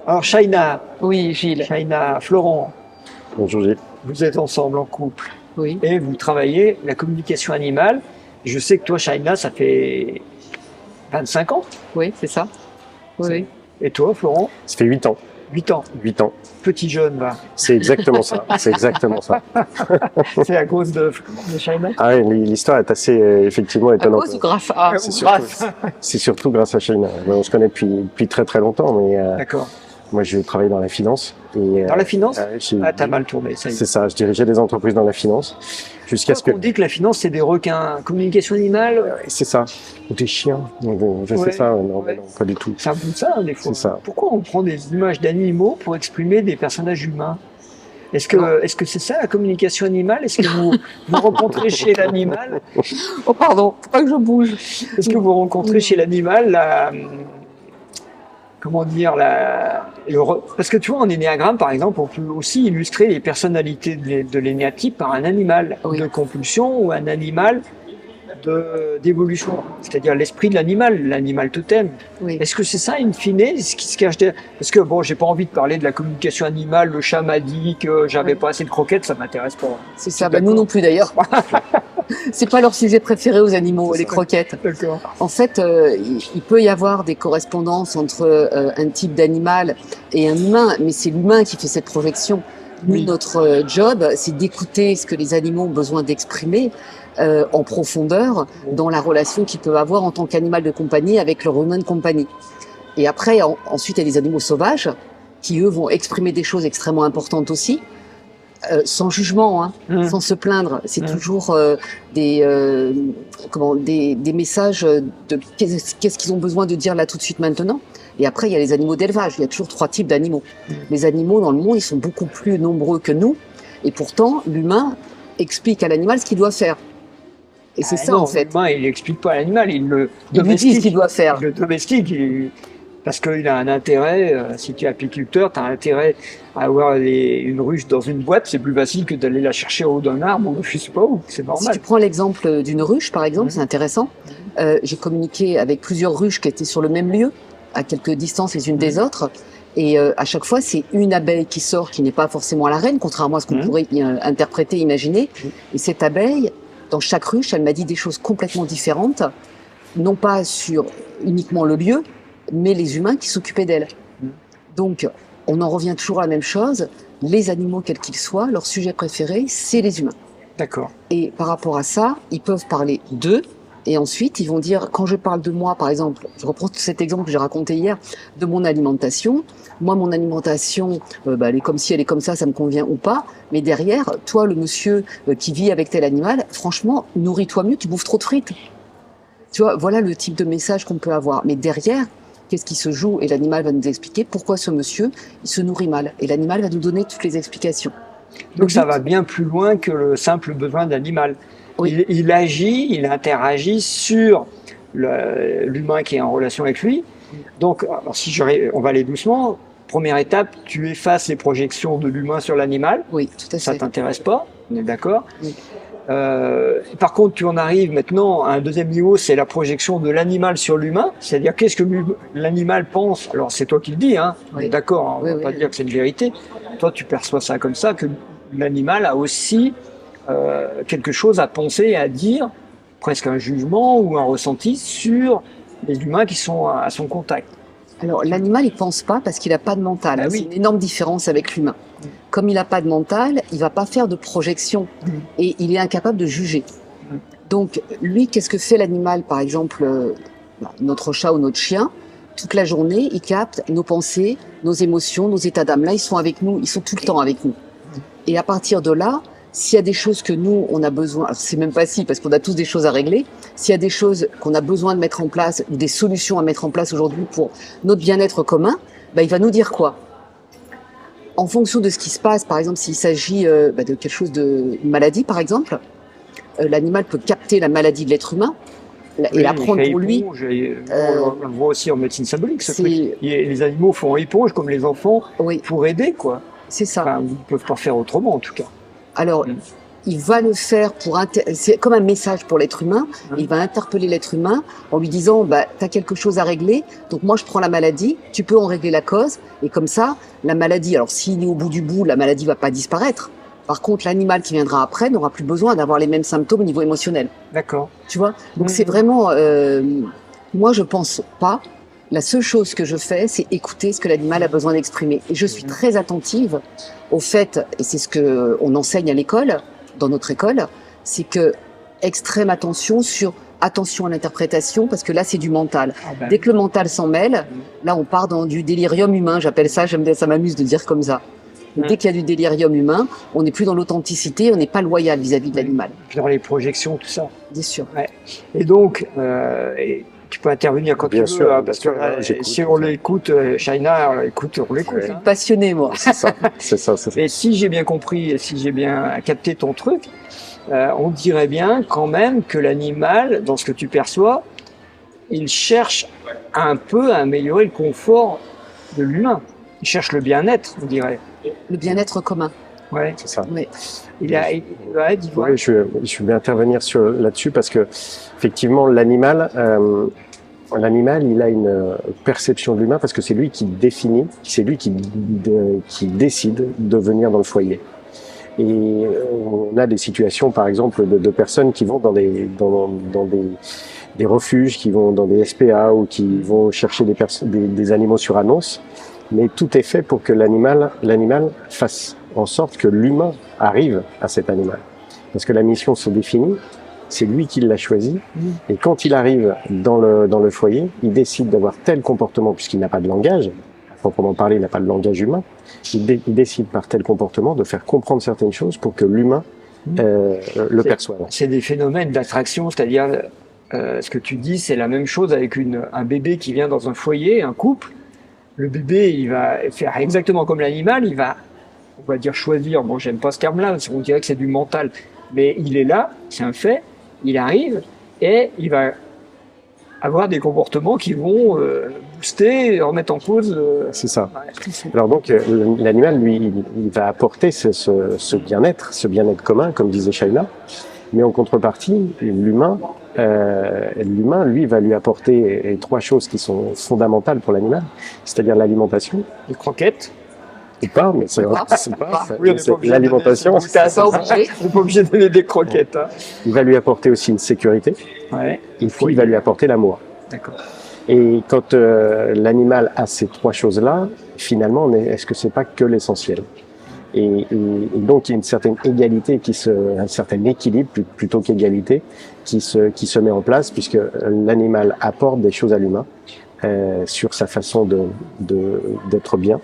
Alors, Shaina, Oui, Gilles. Shaina, Florent, Bonjour Gilles. vous êtes ensemble en couple Oui. et vous travaillez la communication animale. Je sais que toi, Shaina, ça fait 25 ans. Oui, c'est ça. Oui, oui. Et toi, Florent, Ça fait 8 ans. 8 ans. 8 ans. Petit jeune, va. C'est exactement ça. C'est exactement ça. C'est à cause de Shaina. Ah ouais, l'histoire est assez effectivement À étonnante. cause ou grâce à... C'est surtout grâce à Shaina. On se connaît depuis très très longtemps, mais D'accord. moi je travaille dans la finance. Et, Dans la finance j'ai- Ah, t'as mal tourné, ça y est. C'est ça, je dirigeais des entreprises dans la finance. Jusqu'à ce que... On dit que la finance, c'est des requins. Communication animale, C'est ça. Ou des chiens. Je Ouais. sais ça, non, Ouais. non, pas du tout. c'est un peu ça, hein, des fois. C'est ça. Pourquoi on prend des images d'animaux pour exprimer des personnages humains? Est-ce que c'est ça la communication animale? Est-ce que vous rencontrez chez l'animal? Oh pardon, faut pas que je bouge. Est-ce que vous rencontrez chez l'animal la, comment dire, parce que tu vois, en énéagramme, par exemple, on peut aussi illustrer les personnalités de l'énéatype par un animal Oui. de compulsion ou un animal d'évolution, c'est-à-dire l'esprit de l'animal totem. Oui. Est-ce que c'est ça, in fine, ce qui se cache derrière? Parce que bon, j'ai pas envie de parler de la communication animale, le chat m'a dit que j'avais Oui. pas assez de croquettes, ça m'intéresse pas. C'est ça. D'accord. Nous non plus d'ailleurs. C'est pas leur sujet préféré aux animaux, C'est les ça. croquettes. D'accord. En fait, il peut y avoir des correspondances entre un type d'animal et un humain, mais c'est l'humain qui fait cette projection. Nous, Oui. notre job, c'est d'écouter ce que les animaux ont besoin d'exprimer en profondeur dans la relation qu'ils peuvent avoir en tant qu'animal de compagnie avec leur humain de compagnie. Et après, ensuite, il y a des animaux sauvages qui, eux, vont exprimer des choses extrêmement importantes aussi, sans jugement, hein, sans se plaindre. C'est toujours des messages de qu'est-ce qu'ils ont besoin de dire là tout de suite maintenant. Et après, il y a les animaux d'élevage. Il y a toujours 3 types d'animaux. Les animaux dans le monde, ils sont beaucoup plus nombreux que nous. Et pourtant, l'humain explique à l'animal ce qu'il doit faire. Et c'est ça, non, en fait. l'humain, il n'explique pas à l'animal, il le Il lui dit ce qu'il doit faire. Il le domestique, parce qu'il a un intérêt, si tu es apiculteur, tu as intérêt à avoir une ruche dans une boîte, c'est plus facile que d'aller la chercher au haut d'un arbre, ou je sais pas où, c'est Si normal. tu prends l'exemple d'une ruche, par exemple, c'est intéressant. J'ai communiqué avec plusieurs ruches qui étaient sur le même lieu, à quelques distances les unes des autres. Et à chaque fois, c'est une abeille qui sort, qui n'est pas forcément la reine, contrairement à ce qu'on pourrait interpréter, imaginer. Et cette abeille, dans chaque ruche, elle m'a dit des choses complètement différentes, non pas sur uniquement le lieu, mais les humains qui s'occupaient d'elle. Donc, on en revient toujours à la même chose. Les animaux, quels qu'ils soient, leur sujet préféré, c'est les humains. D'accord. Et par rapport à ça, ils peuvent parler d'eux. Et ensuite, ils vont dire, quand je parle de moi, par exemple, je reprends cet exemple que j'ai raconté hier, de mon alimentation. Moi, mon alimentation, elle est comme ci, elle est comme ça me convient ou pas. Mais derrière, toi, le monsieur qui vit avec tel animal, franchement, nourris-toi mieux, tu bouffes trop de frites. Tu vois, voilà le type de message qu'on peut avoir. Mais derrière, qu'est-ce qui se joue? Et l'animal va nous expliquer pourquoi ce monsieur, il se nourrit mal. Et l'animal va nous donner toutes les explications. Donc ça va bien plus loin que le simple besoin d'animal. Oui. Il agit, il interagit sur l'humain qui est en relation avec lui. Donc, alors, on va aller doucement. Première étape, tu effaces les projections de l'humain sur l'animal. Oui, tout à Ça fait. t'intéresse pas, on est d'accord. Oui. Par contre, tu en arrives maintenant à un deuxième niveau, c'est la projection de l'animal sur l'humain. C'est-à-dire, qu'est-ce que l'animal pense? Alors, c'est toi qui le dis, hein. Oui. D'accord, hein, on Oui, va oui. pas dire que c'est une vérité. Toi, tu perçois ça comme ça, que l'animal a aussi quelque chose à penser et à dire, presque un jugement ou un ressenti sur les humains qui sont à son contact. Alors, l'animal, il pense pas parce qu'il n'a pas de mental. Ah oui. C'est une énorme différence avec l'humain. Comme il n'a pas de mental, il va pas faire de projection et il est incapable de juger. Donc, lui, qu'est-ce que fait l'animal? Par exemple, notre chat ou notre chien, toute la journée, il capte nos pensées, nos émotions, nos états d'âme. Là, ils sont avec nous, ils sont tout le temps avec nous. Et à partir de là, s'il y a des choses que nous, on a besoin, c'est même pas si, parce qu'on a tous des choses à régler, s'il y a des choses qu'on a besoin de mettre en place, ou des solutions à mettre en place aujourd'hui pour notre bien-être commun, il va nous dire quoi? En fonction de ce qui se passe, par exemple, s'il s'agit de quelque chose une maladie, par exemple, l'animal peut capter la maladie de l'être humain et la prendre pour lui. On le voit aussi en médecine symbolique, ce c'est- truc. Les animaux font éponge comme les enfants Oui, pour aider, quoi. c'est ça. Enfin, ils ne peuvent pas faire autrement, en tout cas. Alors, il va le faire c'est comme un message pour l'être humain. Il va interpeller l'être humain en lui disant, bah, t'as quelque chose à régler, donc moi je prends la maladie, tu peux en régler la cause, et comme ça, la maladie, alors s'il est au bout du bout, la maladie va pas disparaître. Par contre, l'animal qui viendra après n'aura plus besoin d'avoir les mêmes symptômes au niveau émotionnel. D'accord. Tu vois? Donc c'est vraiment, moi je pense pas. La seule chose que je fais, c'est écouter ce que l'animal a besoin d'exprimer. Et je suis très attentive au fait, et c'est ce que on enseigne à l'école, dans notre école, c'est que extrême attention attention à l'interprétation, parce que là c'est du mental. Dès que le mental s'en mêle, là on part dans du délirium humain. J'appelle ça, ça m'amuse de dire comme ça. Dès qu'il y a du délirium humain, on n'est plus dans l'authenticité, on n'est pas loyal vis-à-vis de l'animal. Puis dans les projections, tout ça. Bien sûr. Ouais. Et donc, tu peux intervenir quand Bien tu sûr, veux, parce que j'écoute. si on l'écoute, Shaina, on l'écoute. Je suis passionnée, moi. C'est ça, c'est ça. Et si j'ai bien compris, et si j'ai bien capté ton truc, on dirait bien quand même que l'animal, dans ce que tu perçois, il cherche un peu à améliorer le confort de l'humain. Il cherche le bien-être, on dirait. Le bien-être commun. Ouais. C'est ça. Oui. Ouais, dis-moi. Oui, je vais intervenir là-dessus parce que effectivement l'animal, il a une perception de l'humain parce que c'est lui qui définit, c'est lui qui décide de venir dans le foyer. Et on a des situations, par exemple, de personnes qui vont dans des refuges, qui vont dans des SPA ou qui vont chercher des animaux sur annonce. Mais tout est fait pour que l'animal fasse en sorte que l'humain arrive à cet animal. Parce que la mission se définit, c'est lui qui l'a choisi. Et quand il arrive dans le foyer, il décide d'avoir tel comportement, puisqu'il n'a pas de langage, à proprement parler, il n'a pas de langage humain. Il décide par tel comportement de faire comprendre certaines choses pour que l'humain le perçoive. C'est des phénomènes d'attraction, c'est-à-dire, ce que tu dis, c'est la même chose avec un bébé qui vient dans un foyer, un couple. Le bébé, il va faire exactement comme l'animal, il va, on va dire, choisir. Bon, j'aime pas ce terme-là, on dirait que c'est du mental. Mais il est là, c'est un fait, il arrive, et il va avoir des comportements qui vont booster, remettre en cause. C'est ça. Ouais. Alors donc, l'animal, lui, il va apporter ce bien-être commun, comme disait Shaina. Mais en contrepartie, l'humain, lui, va lui apporter trois choses qui sont fondamentales pour l'animal, c'est-à-dire l'alimentation. Les croquettes. Ou pas, mais c'est Oui, on n'est pas obligé l'alimentation. On n'est pas obligé de donner des croquettes. Hein. Il va lui apporter aussi une sécurité. Ouais. Et puis, il va lui apporter l'amour. D'accord. Et quand l'animal a ces trois choses-là, finalement, est-ce que c'est pas que l'essentiel ? Et donc il y a une certaine égalité un certain équilibre plutôt qu'égalité qui se met en place puisque l'animal apporte des choses à l'humain sur sa façon d'être bien.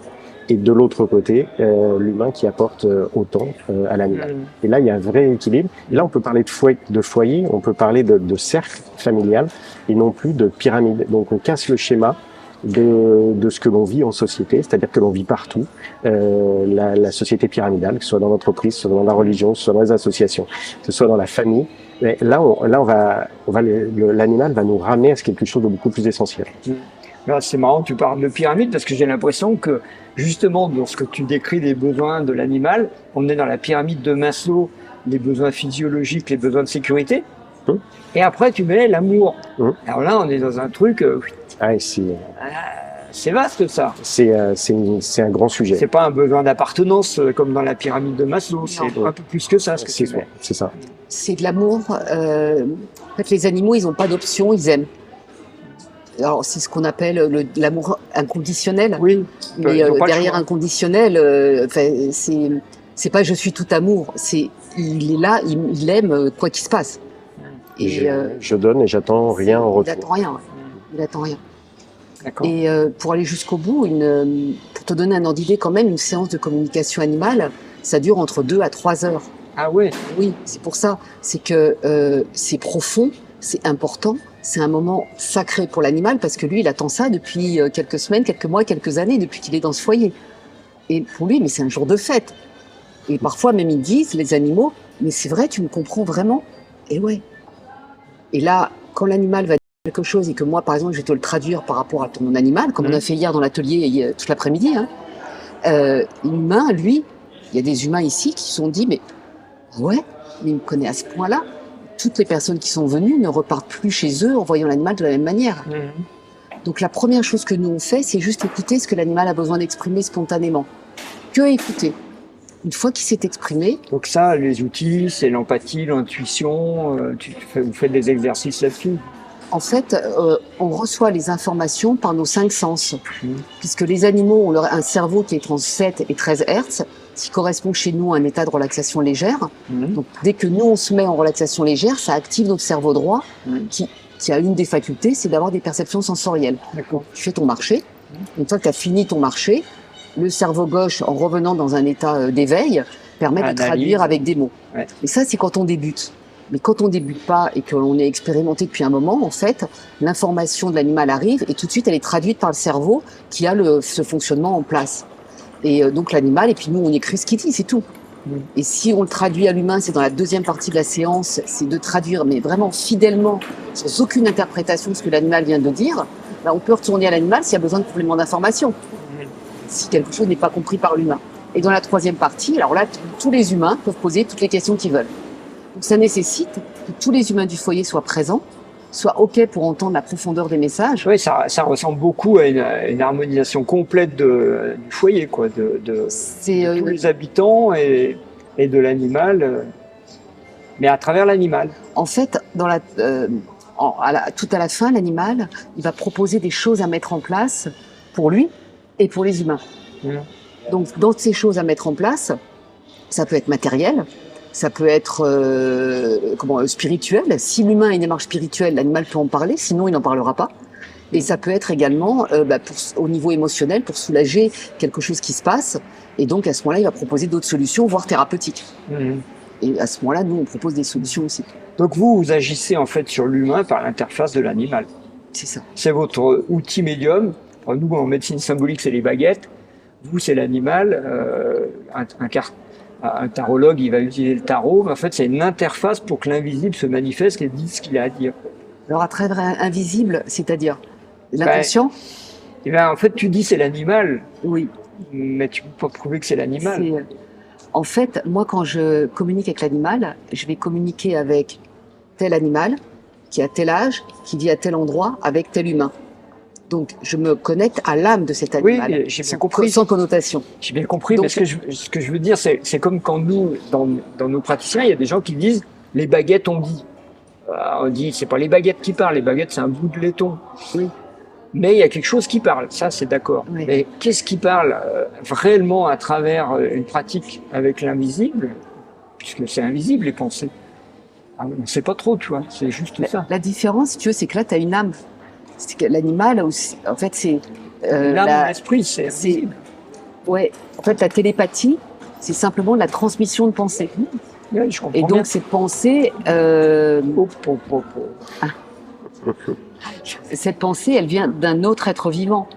Et de l'autre côté, l'humain qui apporte autant à l'animal. Et là, il y a un vrai équilibre. Et là, on peut parler de foyer, on peut parler de cercle familial et non plus de pyramide. Donc, on casse le schéma de ce que l'on vit en société, c'est-à-dire que l'on vit partout, la société pyramidale, que ce soit dans l'entreprise, que ce soit dans la religion, que ce soit dans les associations, que ce soit dans la famille. Mais là, l'animal va nous ramener à quelque chose de beaucoup plus essentiel. Là, c'est marrant que tu parles de pyramide parce que j'ai l'impression que justement dans ce que tu décris des besoins de l'animal, on est dans la pyramide de Maslow, les besoins physiologiques, les besoins de sécurité. Et après, tu mets l'amour. Alors là, on est dans un truc. C'est vaste, ça. C'est un grand sujet. C'est pas un besoin d'appartenance comme dans la pyramide de Maslow. C'est un peu plus que ça, ce que tu fais. C'est ça. C'est de l'amour. En fait, les animaux, ils n'ont pas d'option, ils aiment. Alors, c'est ce qu'on appelle l'amour inconditionnel. Oui. Mais derrière inconditionnel, c'est pas je suis tout amour. Il est là, il aime quoi qu'il se passe. Et je donne et j'attends rien en retour. Il attend rien. Et pour aller jusqu'au bout, pour te donner un ordre d'idée quand même, une séance de communication animale, ça dure entre 2 à 3 heures. Ah ouais. Oui, c'est pour ça. C'est que c'est profond, c'est important, c'est un moment sacré pour l'animal parce que lui, il attend ça depuis quelques semaines, quelques mois, quelques années, depuis qu'il est dans ce foyer. Et pour lui, mais c'est un jour de fête. Et parfois même ils disent, les animaux, mais c'est vrai, tu me comprends vraiment ? Et ouais. Et là, quand l'animal va dire quelque chose et que moi, par exemple, je vais te le traduire par rapport à ton animal, comme on a fait hier dans l'atelier toute l'après-midi, l'humain, lui, il y a des humains ici qui se sont dit, mais ouais, mais il me connaît à ce point-là. Toutes les personnes qui sont venues ne repartent plus chez eux en voyant l'animal de la même manière. Donc la première chose que nous on fait, c'est juste écouter ce que l'animal a besoin d'exprimer spontanément. Que écouter. Une fois qu'il s'est exprimé. Donc ça, les outils, c'est l'empathie, l'intuition. Vous faites des exercices là-dessus. En fait, on reçoit les informations par nos 5 sens. Puisque les animaux ont un cerveau qui est entre 7 et 13 Hertz, ce qui correspond chez nous à un état de relaxation légère. Donc dès que nous on se met en relaxation légère, ça active notre cerveau droit qui a une des facultés, c'est d'avoir des perceptions sensorielles. Donc, tu fais ton marché. Une fois que tu as fini ton marché, le cerveau gauche, en revenant dans un état d'éveil, permet de traduire avec des mots. Et ça, c'est quand on débute. Mais quand on débute pas et qu'on est expérimenté depuis un moment, en fait, l'information de l'animal arrive et tout de suite, elle est traduite par le cerveau qui a ce fonctionnement en place. Et donc l'animal, et puis nous, on écrit ce qu'il dit, c'est tout. Et si on le traduit à l'humain, c'est dans la deuxième partie de la séance, c'est de traduire, mais vraiment fidèlement, sans aucune interprétation de ce que l'animal vient de dire. Là, on peut retourner à l'animal s'il y a besoin de complément d'information, si quelque chose n'est pas compris par l'humain. Et dans la troisième partie, alors là, tous les humains peuvent poser toutes les questions qu'ils veulent. Donc ça nécessite que tous les humains du foyer soient présents, soient OK pour entendre la profondeur des messages. Oui, ça ressemble beaucoup à une harmonisation complète du foyer, quoi, de tous les habitants et de l'animal, mais à travers l'animal. En fait, tout à la fin, l'animal, il va proposer des choses à mettre en place pour lui et pour les humains. Donc, dans ces choses à mettre en place, ça peut être matériel, ça peut être spirituel. Si l'humain a une démarche spirituelle, l'animal peut en parler, sinon il n'en parlera pas. Et ça peut être également au niveau émotionnel, pour soulager quelque chose qui se passe. Et donc à ce moment-là, il va proposer d'autres solutions, voire thérapeutiques. Et à ce moment-là, nous, on propose des solutions aussi. Donc vous agissez en fait sur l'humain par l'interface de l'animal. C'est ça. C'est votre outil médium. Alors, nous, en médecine symbolique, c'est les baguettes. Vous, c'est l'animal. Un tarologue, il va utiliser le tarot, mais en fait, c'est une interface pour que l'invisible se manifeste et dise ce qu'il a à dire. Alors, à travers invisible, c'est-à-dire l'inconscient en fait, tu dis c'est l'animal. Oui. Mais tu peux pas prouver que c'est l'animal. En fait, moi, quand je communique avec l'animal, je vais communiquer avec tel animal, qui a tel âge, qui vit à tel endroit, avec tel humain. Donc, je me connecte à l'âme de cet animal, oui, j'ai bien compris. Sans connotation. J'ai bien compris, donc, mais ce que je veux dire, c'est comme quand nous, dans nos praticiens, il y a des gens qui disent « les baguettes ont dit ». On dit « c'est pas les baguettes qui parlent, les baguettes c'est un bout de laiton ». Oui. Mais il y a quelque chose qui parle, ça c'est d'accord. Oui. Mais qu'est-ce qui parle réellement à travers une pratique avec l'invisible, puisque c'est invisible les pensées. On ne sait pas trop, tu vois, c'est juste ça. La différence, si tu veux, c'est que là, tu as une âme. C'est que l'animal, en fait, c'est... l'âme, l'esprit, c'est invisible. Ouais, en fait, la télépathie, c'est simplement la transmission de pensées. Oui, je comprends. Et donc, bien. ces pensées... Cette pensée, elle vient d'un autre être vivant,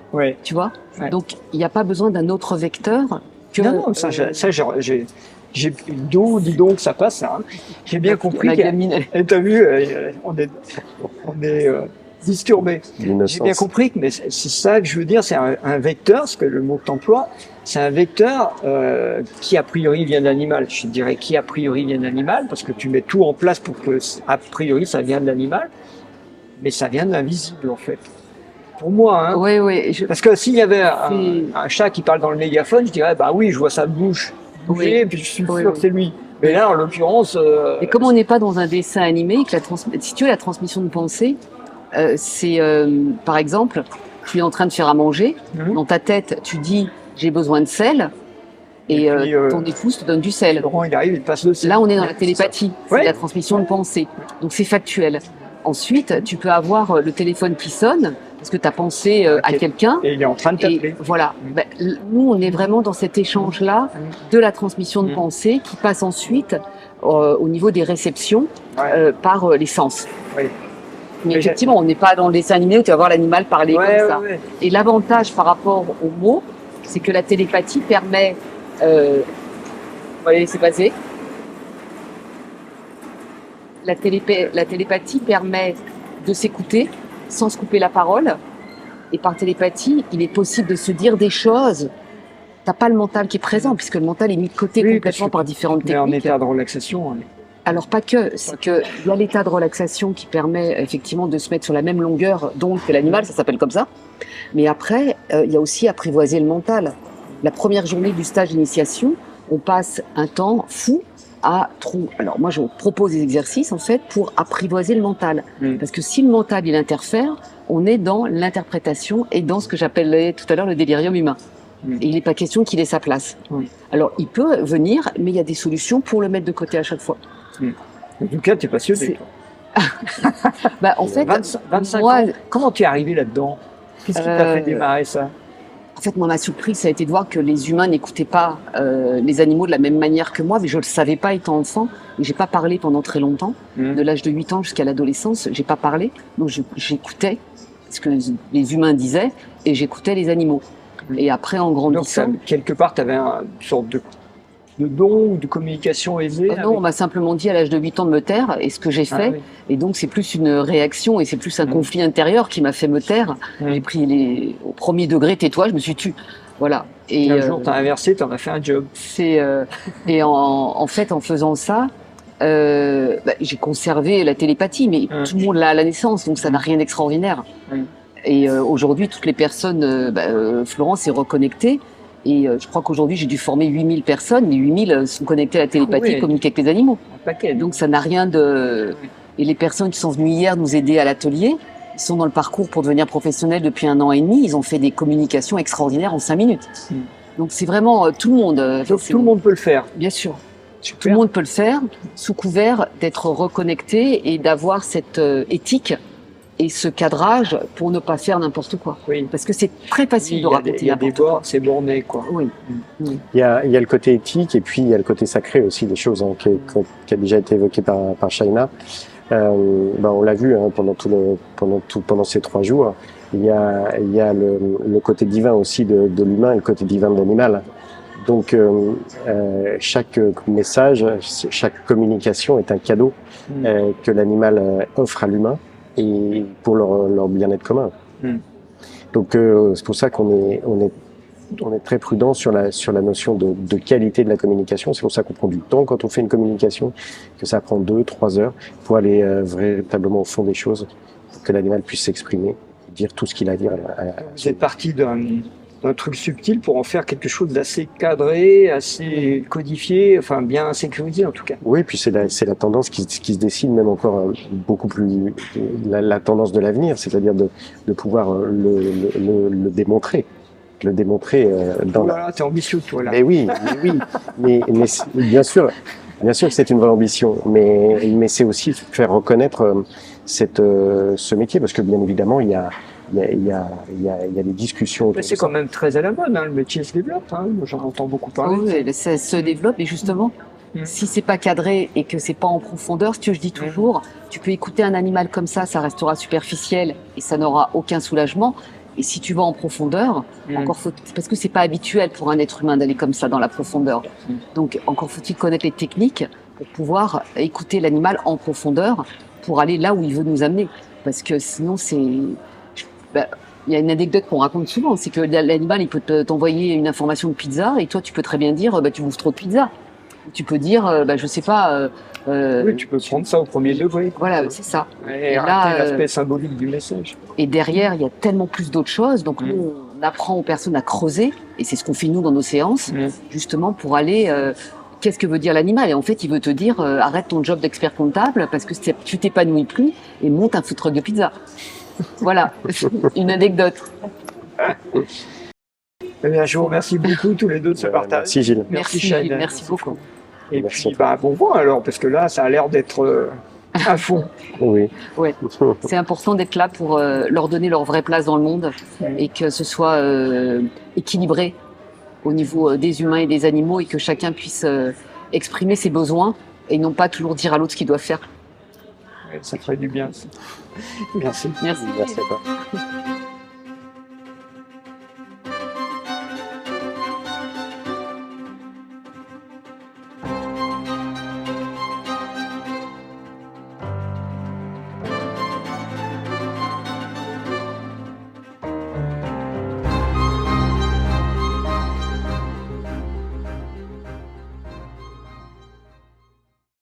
tu vois. Ouais. Donc, il n'y a pas besoin d'un autre vecteur que... Non, ça dis donc, ça passe, ça. Hein. J'ai bien compris. Et t'as vu, on est disturbé. J'ai bien compris, mais c'est ça que je veux dire, c'est un vecteur, ce que le mot que t'emploies, c'est un vecteur qui a priori vient de l'animal. Je dirais qui a priori vient de l'animal, parce que tu mets tout en place pour que a priori ça vient de l'animal, mais ça vient de l'invisible en fait. Pour moi, hein. Oui. Parce que s'il y avait un chat qui parle dans le mégaphone, je dirais bah oui, je vois sa bouche bouger, puis je suis sûr que c'est lui. Mais là, en l'occurrence. Et comme on n'est pas dans un dessin animé, que si tu veux la transmission de pensée, c'est par exemple, tu es en train de faire à manger, dans ta tête, tu dis j'ai besoin de sel, et puis, ton épouse te donne du sel. Laurent, il arrive, il passe le sel. Là, on est dans la télépathie, c'est la transmission de pensée. Donc c'est factuel. Ensuite, tu peux avoir le téléphone qui sonne, parce que tu as pensé à quelqu'un. Et il est en train de t'appeler. Voilà. Ben, nous, on est vraiment dans cet échange-là de la transmission de pensée qui passe ensuite au niveau des réceptions par les sens. Oui. Mais effectivement, on n'est pas dans le dessin animé où tu vas voir l'animal parler comme ça. Et l'avantage par rapport aux mots, c'est que la télépathie permet... on va laisser passer. La télépathie permet de s'écouter sans se couper la parole. Et par télépathie, il est possible de se dire des choses. T'as pas le mental qui est présent, puisque le mental est mis de côté complètement par différentes techniques. Mais en état de relaxation. Alors pas que, c'est qu'il y a l'état de relaxation qui permet effectivement de se mettre sur la même longueur d'onde que l'animal, ça s'appelle comme ça. Mais après, il y a aussi apprivoiser le mental. La première journée du stage d'initiation, on passe un temps fou à trouver. Alors moi, je propose des exercices en fait pour apprivoiser le mental, parce que si le mental il interfère, on est dans l'interprétation et dans ce que j'appelais tout à l'heure le délirium humain. Et il n'est pas question qu'il ait sa place. Alors il peut venir, mais il y a des solutions pour le mettre de côté à chaque fois. En tout cas, tu es passionné. Bah, en fait, 25 moi, ans. Comment tu es arrivé là-dedans? Qu'est-ce qui t'a fait démarrer ça? En fait, moi, ma surprise, ça a été de voir que les humains n'écoutaient pas les animaux de la même manière que moi, mais je ne le savais pas étant enfant. Et j'ai pas parlé pendant très longtemps. De l'âge de 8 ans jusqu'à l'adolescence, j'ai pas parlé. Donc j'écoutais ce que les humains disaient et j'écoutais les animaux. Et après, en grandissant... Donc, quelque part, tu avais une sorte de don ou de communication aisée? Non, on m'a simplement dit à l'âge de 8 ans de me taire, et ce que j'ai fait. Oui. Et donc, c'est plus une réaction, et c'est plus un conflit intérieur qui m'a fait me taire. J'ai pris au premier degré, tais-toi, je me suis tue. Voilà. Et un jour, tu as inversé, tu en as fait un job. Et en fait, en faisant ça, j'ai conservé la télépathie, mais tout le monde l'a à la naissance, donc ça n'a rien d'extraordinaire. Et aujourd'hui, toutes les personnes, Florence est reconnectée. Et je crois qu'aujourd'hui, j'ai dû former 8000 personnes. Les 8000 sont connectées à la télépathie, communiquent avec les animaux. Donc ça n'a rien de... Et les personnes qui sont venues hier nous aider à l'atelier, ils sont dans le parcours pour devenir professionnels depuis 1 an et demi. Ils ont fait des communications extraordinaires en 5 minutes. Donc c'est vraiment tout le monde. Donc tout le monde peut le faire. Bien sûr. Super. Tout le monde peut le faire, sous couvert d'être reconnecté et d'avoir cette éthique et ce cadrage pour ne pas faire n'importe quoi. Oui. Parce que c'est très facile de raconter Il y a des n'importe quoi. bords, c'est borné, quoi. Oui. Il y a le côté éthique et puis il y a le côté sacré aussi des choses qui a déjà été évoqué par Shaina. On l'a vu pendant ces 3 jours. Il y a le côté divin aussi de l'humain et le côté divin de l'animal. Donc chaque message, chaque communication est un cadeau que l'animal offre à l'humain et pour leur bien-être commun. Donc c'est pour ça qu'on est très prudent sur la notion de qualité de la communication. C'est pour ça qu'on prend du temps quand on fait une communication, que ça prend 2-3 heures pour aller véritablement au fond des choses, pour que l'animal puisse s'exprimer, dire tout ce qu'il a à dire. Vous êtes parti d'un truc subtil pour en faire quelque chose d'assez cadré, assez codifié, enfin bien sécurisé en tout cas. Oui, puis c'est la tendance qui se dessine même encore beaucoup plus, la tendance de l'avenir, c'est-à-dire de pouvoir le démontrer. Voilà, t'es ambitieux toi là. Mais oui, mais bien sûr que c'est une vraie ambition, mais c'est aussi faire reconnaître ce métier, parce que bien évidemment il y a des discussions. Mais c'est quand même très à la mode, hein, le métier se développe, hein, j'en entends beaucoup parler. Oui, ça se développe et justement, si c'est pas cadré et que c'est pas en profondeur, je dis toujours, tu peux écouter un animal comme ça restera superficiel et ça n'aura aucun soulagement. Et si tu vas en profondeur, parce que c'est pas habituel pour un être humain d'aller comme ça dans la profondeur. Donc encore faut-il connaître les techniques pour pouvoir écouter l'animal en profondeur pour aller là où il veut nous amener. Parce que sinon il y a une anecdote qu'on raconte souvent, c'est que l'animal il peut t'envoyer une information de pizza et toi tu peux très bien dire tu bouffes trop de pizza. Tu peux dire je sais pas. Oui, tu peux prendre ça au premier degré. Voilà, c'est ça. Et là, l'aspect symbolique du message. Et derrière, il y a tellement plus d'autres choses. Donc nous, on apprend aux personnes à creuser, et c'est ce qu'on fait nous dans nos séances, justement pour aller. Qu'est-ce que veut dire l'animal? Et en fait, il veut te dire arrête ton job d'expert comptable parce que tu t'épanouis plus et monte un food truck de pizza. Voilà, une anecdote. Eh bien, je vous remercie beaucoup tous les deux de ce partage. Merci Gilles. Merci Gilles, merci beaucoup. Et puis, bon vent alors, parce que là, ça a l'air d'être à fond. Oui. Ouais. C'est important d'être là pour leur donner leur vraie place dans le monde et que ce soit équilibré au niveau des humains et des animaux et que chacun puisse exprimer ses besoins et non pas toujours dire à l'autre ce qu'il doit faire. Ouais, ça ferait du bien. Merci. Merci. Merci à toi.